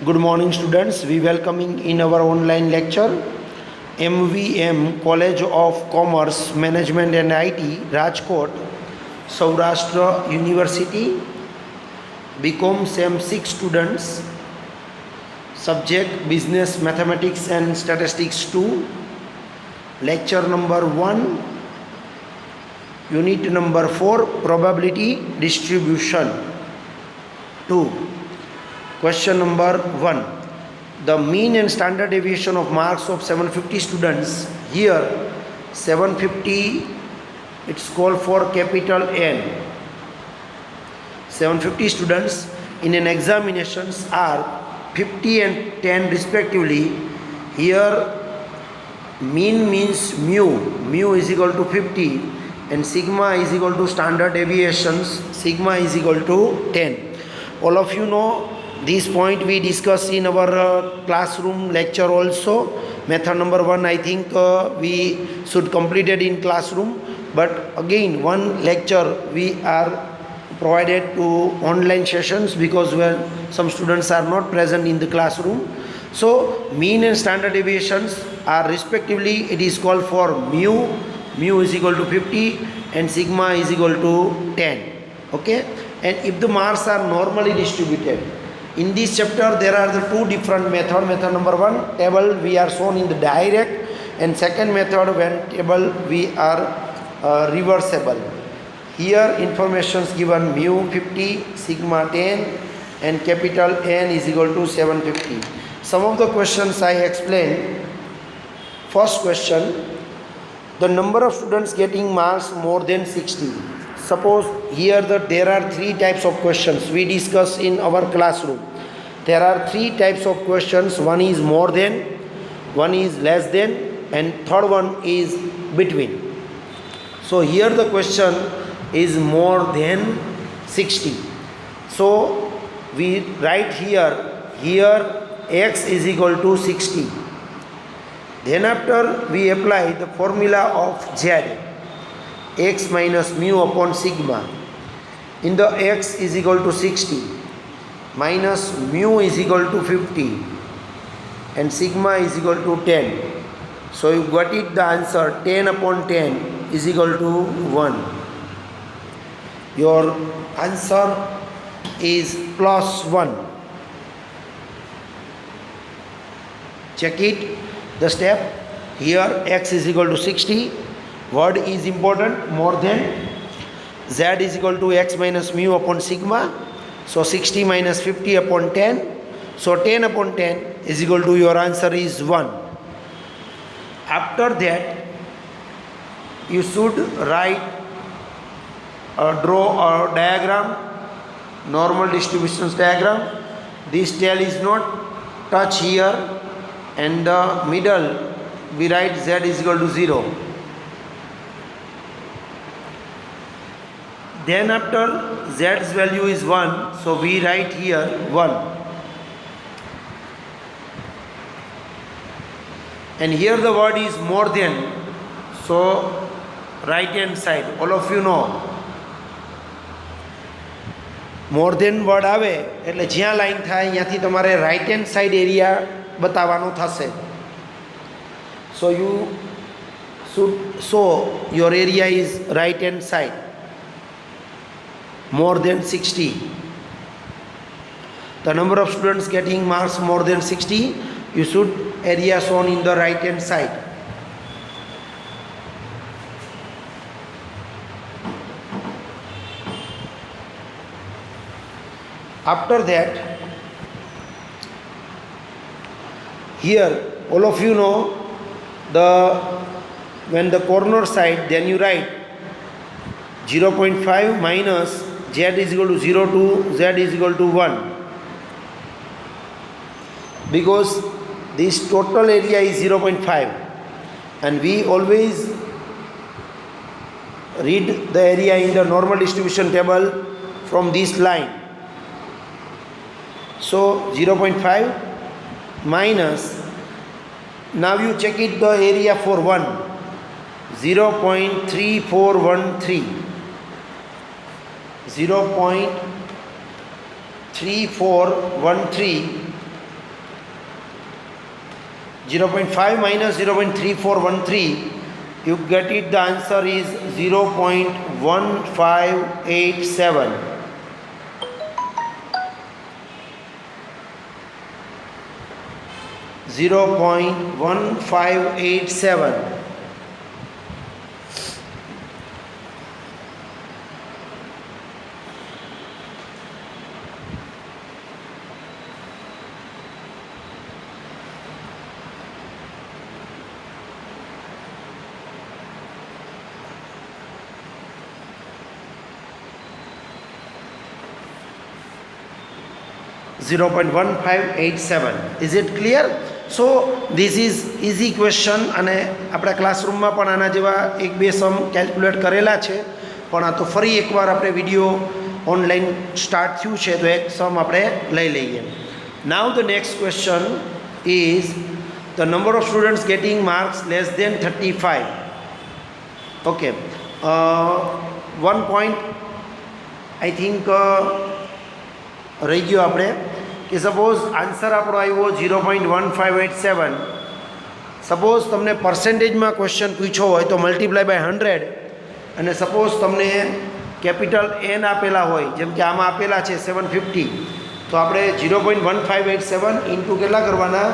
Good morning, students. We welcoming in our online lecture MVM College of Commerce, Management and IT, Rajkot, Saurashtra University. BCom SEM 6 students. Subject Business Mathematics and Statistics 2. Lecture number 1. Unit number 4. Probability Distribution 2. Question number 1. The mean and standard deviation of marks of 750 students. Here 750, it's called for capital N. 750 students in an examinations are 50 and 10 respectively. Here mean means mu is equal to 50 and sigma is equal to standard deviations, sigma is equal to 10. All of you know this point we discussed in our classroom lecture also. Method number 1 I think we should complete it in classroom, but again one lecture we are provided to online sessions because when some students are not present in the classroom. So mean and standard deviations are respectively, it is called for mu is equal to 50 and sigma is equal to 10. Okay, and if the marks are normally distributed, in this chapter there are the two different methods. Method number 1, table we are shown in the direct, and second method when table we are reversible. Here information is given mu 50, sigma 10 and capital N is equal to 750. Some of the questions I explained. First question, the number of students getting marks more than 60. Suppose here there are three types of questions we discuss in our classroom. There are three types of questions. One is more than, one is less than, and third one is between. So here the question is more than 60. So we write here x is equal to 60. Then after we apply the formula of z, x minus mu upon sigma. In the x is equal to 60 minus mu is equal to 50 and sigma is equal to 10. So you got it, the answer 10 upon 10 is equal to 1. Your answer is plus 1. Check it, the step. Here x is equal to 60. Word is important, more than. Z is equal to x minus mu upon sigma. So 60 minus 50 upon 10. So 10 upon 10 is equal to, your answer is 1. After that, you should draw a diagram, normal distributions diagram. This tail is not touch here, and the middle we write z is equal to 0. Then after z's value is 1, so we write here 1. And here the word is more than, so right hand side, all of you know more than word આવે એટલે જ્યાં line થાય ત્યાંથી તમારે right hand side area બતાવવાનો થશે. So you should show your area is right hand side, more than 60. The number of students getting marks more than 60, you should area shown in the right hand side. After that, here all of you know when the corner side, then you write 0.5 minus z is equal to 0 to z is equal to 1, because this total area is 0.5 and we always read the area in the normal distribution table from this line. So 0.5 minus, now you check it the area for 1, 0.3413. 0.3413 0.5 minus 0.3413, you get it, the answer is 0.1587. 0.1587. Is it clear? So this is easy question અને આપણા ક્લાસરૂમમાં પણ આના જેવા એક બે સમ calculate કરેલા છે, પણ આ તો ફરી એકવાર આપણે વિડીયો ઓનલાઈન સ્ટાર્ટ થયું છે તો એક સમ આપણે લઈ લઈએ. Now the next question is the number of students getting marks less than 35. Okay, 1 point I think રહી ગયો આપણે કે સપોઝ આન્સર આપણો આવ્યો 0.1587. સપોઝ તમને પર્સન્ટેજમાં ક્વેશ્ચન પૂછ્યો હોય તો મલ્ટીપ્લાય બાય 100, અને સપોઝ તમને કેપિટલ એન આપેલા હોય, જેમ કે આમાં આપેલા છે 750, તો આપણે 0.1587 ઇન્ટુ કેટલા કરવાના,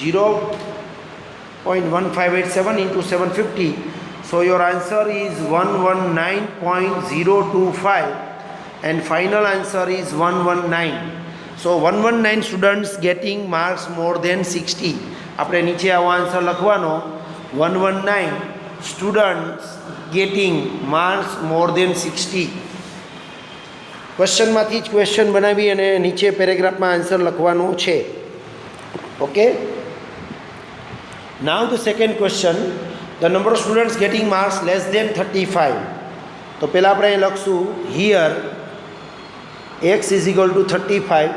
0.1587 into 750. So your answer is 119.025 and final answer is 119. So 119 students getting marks more than 60. આપણે નીચે આવો આન્સર લખવાનો, 119 students getting marks more than 60. ક્વેશ્ચનમાંથી જ ક્વેશ્ચન બનાવી અને નીચે પેરેગ્રાફમાં આન્સર લખવાનો છે. Okay, now the second question, the number of students getting marks less than 35. તો પહેલાં આપણે અહીં લખશું, here x is equal to 35.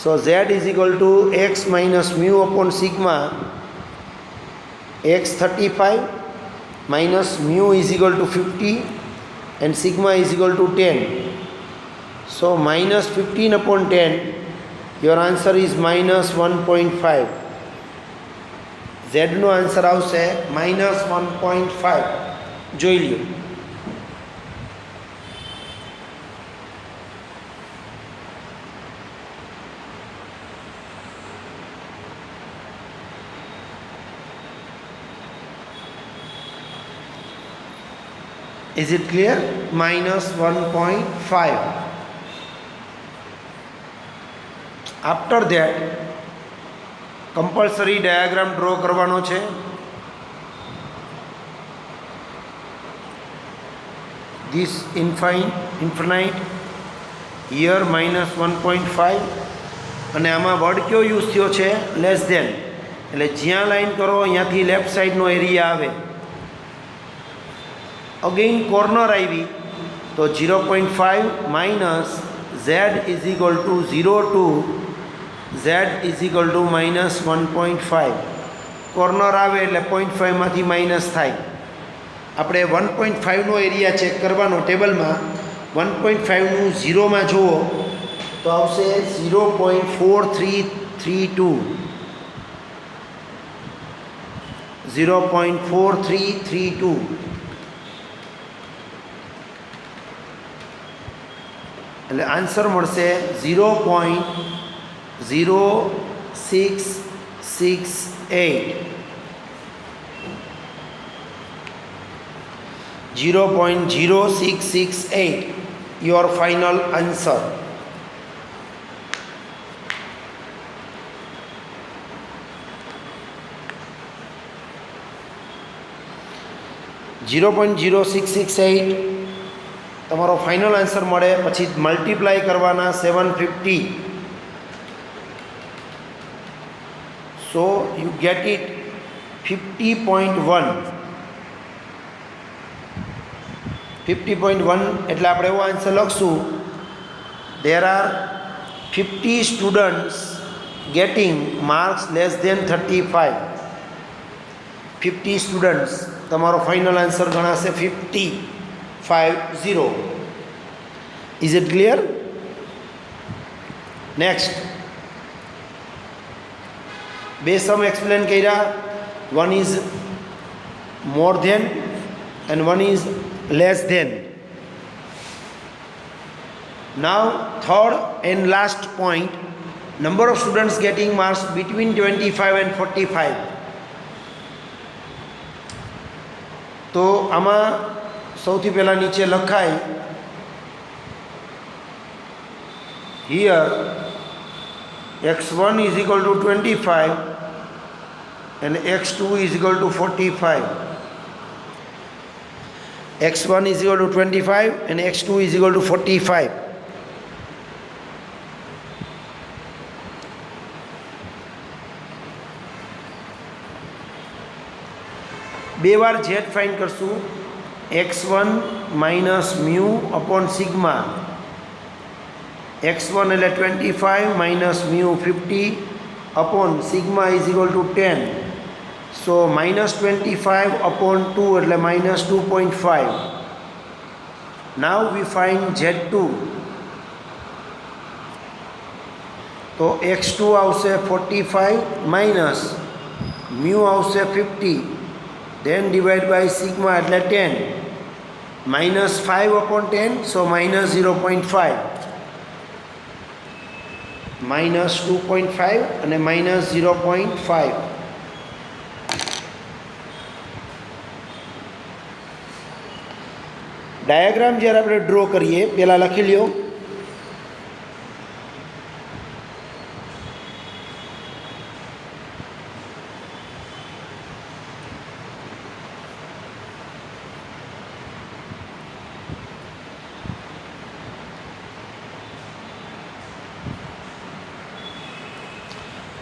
So z is equal to x minus mu upon sigma x 35 minus mu is equal to 50 and sigma is equal to 10. So minus 15 upon 10, your answer is minus 1.5. Z નો answer આવશે minus 1.5. જોઈ લ્યો. Is it clear? Minus 1.5. After that, compulsory diagram draw કરવાનો છે. This infinite here minus 1.5, અને આમાં word કયો use થયો છે, લેસ ધેન, એટલે જ્યાં લાઈન કરો અહીંયાથી લેફ્ટ સાઈડનો એરિયા આવે. અગેઇન કોર્નર આવી તો 0.5 minus z is equal to 0 z is equal two minus 1.5. Corner આવે એટલે 0.5 માંથી માઇનસ થાય. આપણે 1.5નો એરિયા ચેક કરવાનો ટેબલમાં. 1.5નું 0માં જુઓ તો આવશે 0.4332. 0.4332. એટલે આન્સર મળશે 0.0668. 0.0668 your final answer. $0.0668 તમારો ફાઇનલ આન્સર મળે. પછી મલ્ટીપ્લાય કરવાના 750. So you get it 50.1. 50.1 એટલે આપણે એવો આન્સર લખશું, there are 50 students getting marks less than 35. 50 students તમારો ફાઇનલ આન્સર ગણાશે 50. Is it clear? Next, બે સમ એક્સપ્લેન કર્યા. One is more than and one is less than. Now third and last point, number of students getting marks between 25 and 45. તો આમાં સૌથી પહેલાં નીચે લખાય here x1 is equal to 25 and x2 is equal to 45. x1 is equal to 25 and x2 is equal to 45. બે વાર z find કરશું. x1 minus mu upon sigma. x1 એટલે 25 minus mu 50 upon sigma is equal two 10. So minus 25 upon 2 એટલે minus 2.5. નાવ વી find z2. તો x2 આવશે 45 minus mu આવશે 50 then divide by sigma એટલે 10. minus 5 upon 10, so minus 0.5. minus 2.5 અને minus 0.5. Diagram જ્યારે આપણે draw કરીએ પહેલાં લખી લ્યો.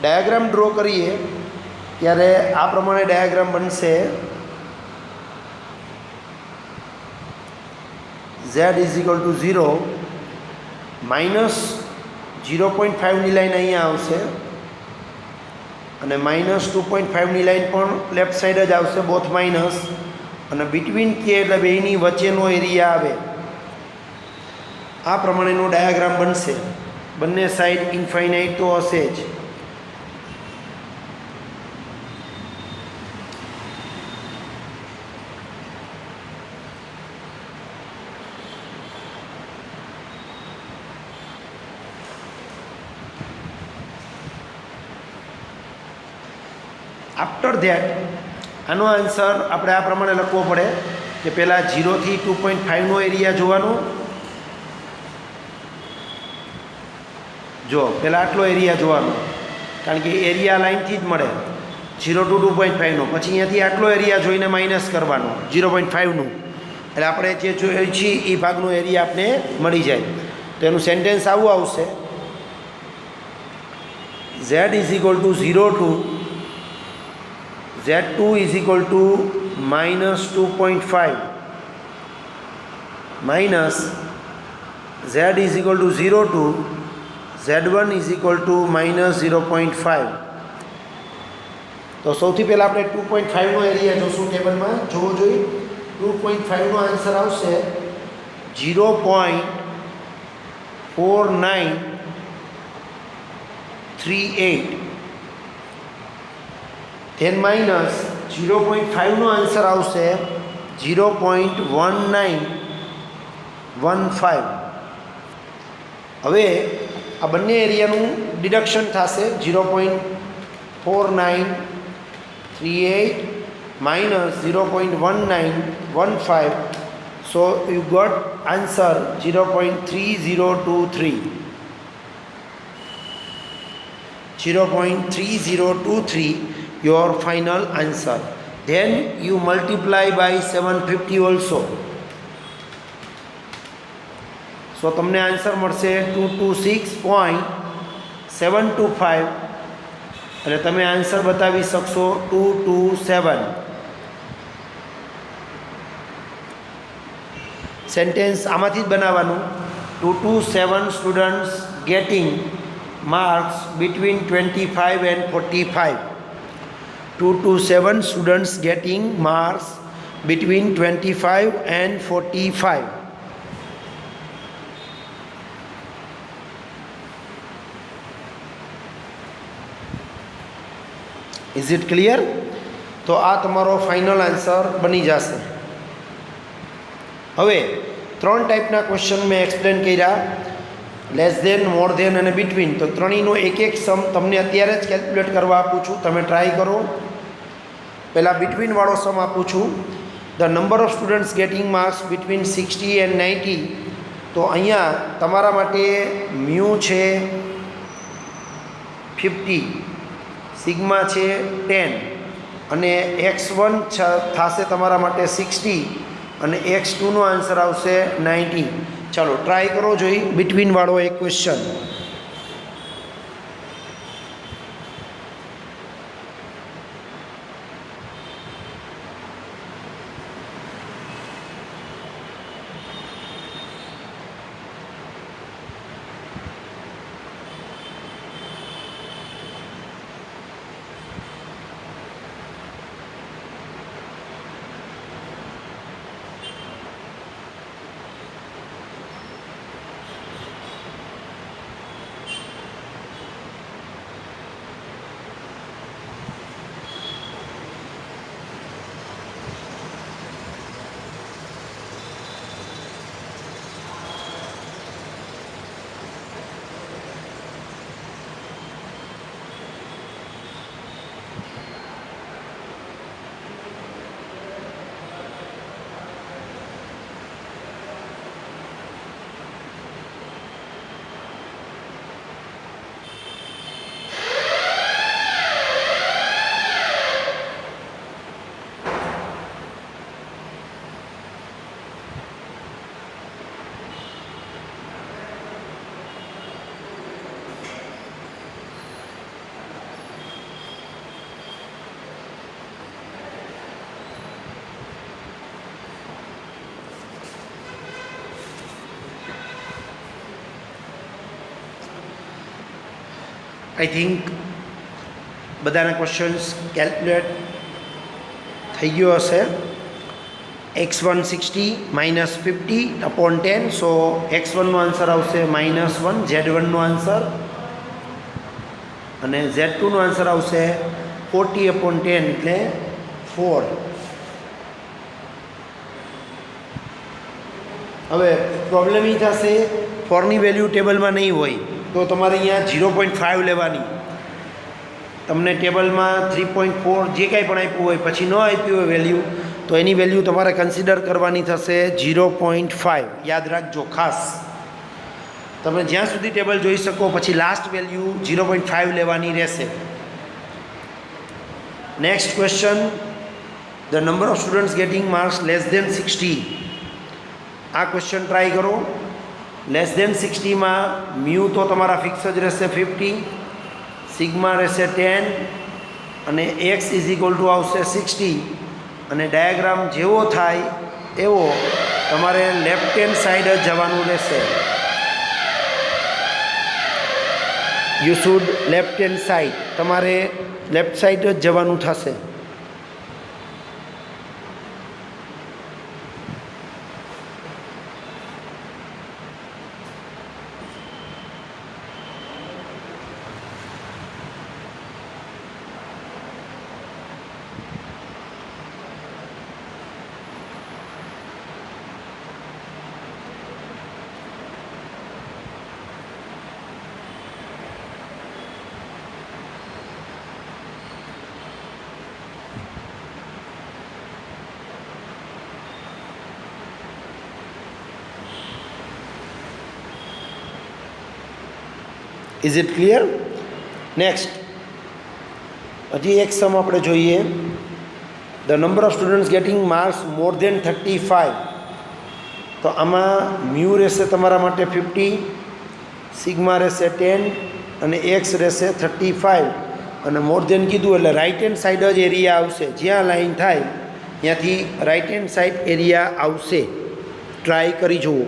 ડાયાગ્રામ ડ્રો કરીએ ત્યારે આ પ્રમાણે ડાયાગ્રામ બનશે. z is equal to 0, minus 0.5ની લાઈન અહીંયા આવશે અને માઇનસ 2.5ની લાઈન પણ લેફ્ટ સાઈડ જ આવશે, બોથ માઇનસ. અને બિટવીન કે એટલે બેની વચ્ચેનો એરિયા આવે. આ પ્રમાણેનો ડાયાગ્રામ બનશે. બંને સાઈડ ઇન્ફાઇનાઇટ તો હશે જ. આફ્ટર ધેટ આનો આન્સર આપણે આ પ્રમાણે લખવો પડે કે પહેલાં 0 થી 2.5નો એરિયા જોવાનો. જો પહેલાં આટલો એરિયા જોવાનો, કારણ કે એરિયા લાઇનથી જ મળે 0 to 2.5નો. પછી અહીંયાથી આટલો એરિયા જોઈને માઇનસ કરવાનો 0.5નું, એટલે આપણે જે જોઈએ છીએ એ ભાગનો એરિયા આપણે મળી જાય. તો એનું સેન્ટેન્સ આવું આવશે: z is equal to 0 to z2 is equal to minus 2.5 minus z is equal to 0 to z1 is equal to minus 0.5. તો સૌથી પહેલાં આપણે 2.5નો એરિયા જોશું. ટેબલમાં જોવો જોઈએ. 2.5નો આન્સર આવશે 0.4938. then minus 0.5નો આન્સર આવશે 0.1915. હવે આ બંને એરિયાનું ડિડક્શન થશે. 0.4938 minus 0.1915. so you got answer 0.3023. 0.3023 your final answer. Then you multiply by 750 also. So તમને આન્સર મળશે 226.725 અને તમે આન્સર બતાવી શકશો 227. સેન્ટેન્સ આમાંથી જ બનાવવાનું. 227 students getting marks between 25 and 45. 227 students getting marks between 25 and 45. Is it clear? તો આ તમારો ફાઇનલ આન્સર બની જશે. હવે 3 ટાઈપના ક્વેશ્ચન મેં એક્સપ્લેન કર્યા, લેસ ધેન, મોર ધેન અને બિટવીન. તો ત્રણેયનો એક એક સમ તમને અત્યારે જ કેલ્ક્યુલેટ કરવા આપું છું, તમે ટ્રાય કરો. પહેલાં બિટવીનવાળો સમ આપું છું. The number of students getting marks between 60 and 90. તો અહીંયા તમારા માટે મ્યુ છે 50, સિગ્મા છે 10 અને x1 થશે તમારા માટે 60 અને x2નો આન્સર આવશે 90. ચાલો ટ્રાય કરો જોઈ બિટવીનવાળો એક ક્વેશ્ચન. આઈ થિંક બધાના ક્વેશ્ચન્સ કેલ્ક્યુલેટ થઈ ગયો હશે. x1 60 માઇનસ 50/10, સો x1નો આન્સર આવશે -1, z1નો આન્સર, અને z2નો આન્સર આવશે 40/10 એટલે 4. હવે પ્રોબ્લેમ એ થશે 4ની વેલ્યુ ટેબલમાં નહીં હોય તો તમારે અહીંયા 0.5 લેવાની. તમને ટેબલમાં 3.4 જે કાંઈ પણ આપ્યું હોય, પછી ન આપ્યું હોય વેલ્યુ, તો એની વેલ્યુ તમારે કન્સિડર કરવાની થશે 0.5. યાદ રાખજો ખાસ, તમે જ્યાં સુધી ટેબલ જોઈ શકો પછી લાસ્ટ વેલ્યુ 0.5 લેવાની રહેશે. Next question, the number of students getting marks less than 60. આ ક્વેશ્ચન ટ્રાય કરો. લેસ ધેન 60માં મ્યુ તો તમારા ફિક્સ જ રહેશે 50, સિગ્મા રહેશે 10 અને x ઇઝ ઇક્વલ ટુ આવશે 60. અને ડાયાગ્રામ જેવો થાય એવો તમારે લેફ્ટ હેન્ડ સાઈડ જ જવાનું રહેશે. You should left hand side, તમારે લેફ્ટ સાઈડ જ જવાનું થશે. Is it clear? નેક્સ્ટ હજી એક સમ આપણે જોઈએ. The number of students getting marks more than 35. તો આમાં મ્યુ રહેશે તમારા માટે 50, સિગ્મા રહેશે 10 અને એક્સ રહેશે 35. અને મોર ધેન કીધું એટલે રાઇટ હેન્ડ સાઈડ જ એરિયા આવશે. જ્યાં લાઈન થાય ત્યાંથી રાઇટ હેન્ડ સાઈડ એરિયા આવશે. ટ્રાય કરી જુઓ.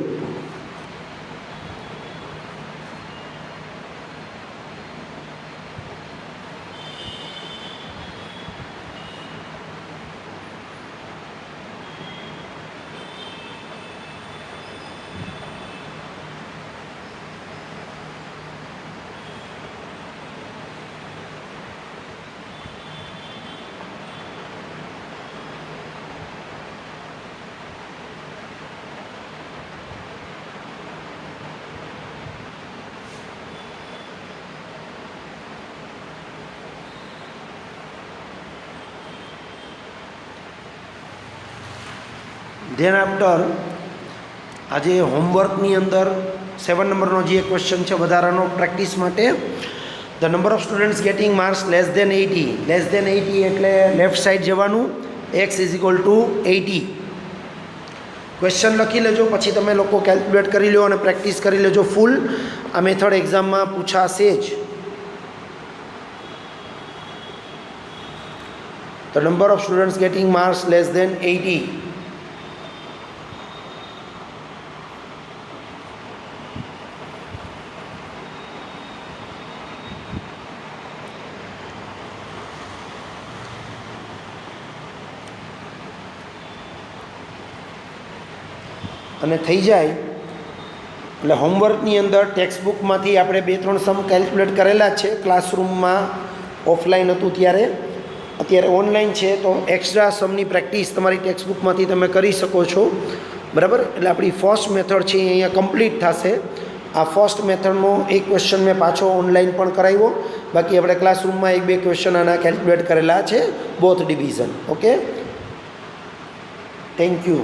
ધેન આફ્ટર આજે હોમવર્કની અંદર 7 નંબરનો જે ક્વેશ્ચન છે વધારાનો પ્રેક્ટિસ માટે, the number of students getting marks less than 80 એટલે લેફ્ટ સાઈડ જવાનું, x is equal to 80. Question લખી લેજો, પછી તમે લોકો કેલ્ક્યુલેટ કરી લો અને પ્રેક્ટિસ કરી લેજો ફૂલ. આ મેથડ એક્ઝામમાં પૂછાશે જ. The number of students getting marks less than 80. અને થઈ જાય એટલે હોમવર્કની અંદર ટેક્સ્ટ બુકમાંથી આપણે 2-3 સમ કેલ્ક્યુલેટ કરેલા જ છે. ક્લાસરૂમમાં ઓફલાઈન હતું ત્યારે, અત્યારે ઓનલાઈન છે તો એક્સ્ટ્રા સમની પ્રેક્ટિસ તમારી ટેક્સ્ટ બુકમાંથી તમે કરી શકો છો. બરાબર, એટલે આપણી ફર્સ્ટ મેથડ છે એ અહીંયા કમ્પ્લીટ થશે. આ ફર્સ્ટ મેથડનો એક ક્વેશ્ચન મેં પાછો ઓનલાઈન પણ કરાવ્યો, બાકી આપણે ક્લાસરૂમમાં 1-2 ક્વેશ્ચન આના કેલ્ક્યુલેટ કરેલા છે, both division. Okay, thank you.